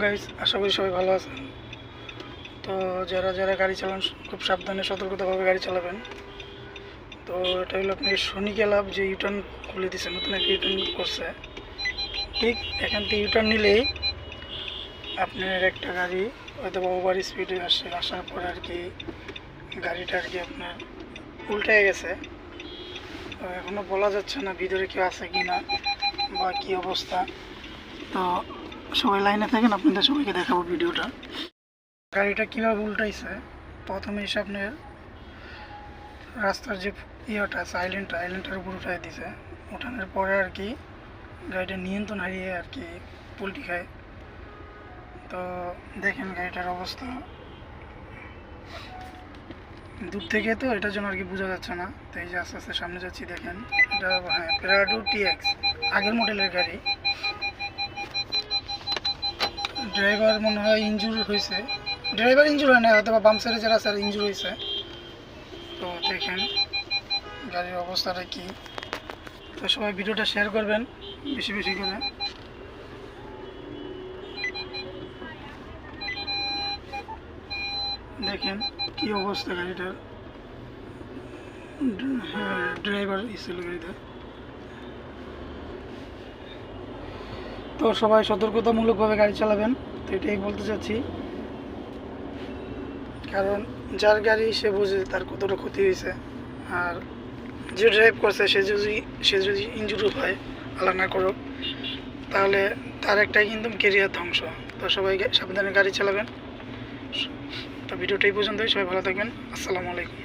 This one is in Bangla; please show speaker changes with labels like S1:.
S1: গাইস, আশা করি সবাই ভালো আছেন। তো যারা যারা গাড়ি চালান খুব সাবধানে সতর্কতাভাবে গাড়ি চালাবেন। তো এটা হলো আপনার শনি ক্লাব যে ইউটার্ন খুলে দিচ্ছে, নতুন একটা ইউটার্ন করছে। ঠিক এখান থেকে ইউটার্ন নিলেই আপনার একটা গাড়ি হয়তো ওভার স্পিডে আসার পরে আর কি গাড়িটা আর কি আপনার উল্টে গেছে। তো এখনও বলা যাচ্ছে না ভিতরে কেউ আছে কি না বা কী অবস্থা। তো সবাই লাইনে থাকেন, আপনাদের সবাইকে দেখাবো ভিডিওটা। গাড়িটা কীভাবে উল্টাইছে, প্রথমে এসে আপনার রাস্তার যে ইয়েটা আছে আইল্যান্ডটার উপর উঠাই দিছে। উঠানোর পরে আর কি গাড়িটা নিয়ন্ত্রণ হারিয়ে আর কি পুলটি খায়। তো দেখেন গাড়িটার অবস্থা দূর থেকে, তো এটার জন্য আর কি বোঝা যাচ্ছে না। তো এই যে আস্তে আস্তে সামনে যাচ্ছি, দেখেন এটা হ্যাঁ প্রাডো টিএক্স আগের মডেলের গাড়ি। ড্রাইভার মনে হয় ইনজুর হয়েছে, ড্রাইভার ইনজুর হয় না হয়তো, বা বাম সাইডে যারা স্যার ইনজুর হয়েছে। তো দেখেন গাড়ির অবস্থাটা কি। তো সবাই ভিডিওটা শেয়ার করবেন বেশি বেশি করে। দেখেন কি অবস্থা গাড়িটার, ড্রাইভার ছিল গাড়িটা। তো সবাই সতর্কতামূলকভাবে গাড়ি চালাবেন, তো এটাই বলতে চাচ্ছি। কারণ যার গাড়ি সে বোঝে তার কতটা ক্ষতি হয়েছে, আর যে ড্রাইভ করছে সে যদি ইনজুরি হয়, আল্লাহ না করুক, তাহলে তার একটাই কিন্তু কেরিয়ার ধ্বংস। তো সবাই সাবধানে গাড়ি চালাবেন। তো ভিডিওটা এই পর্যন্তই, সবাই ভালো থাকবেন। আসসালামু আলাইকুম।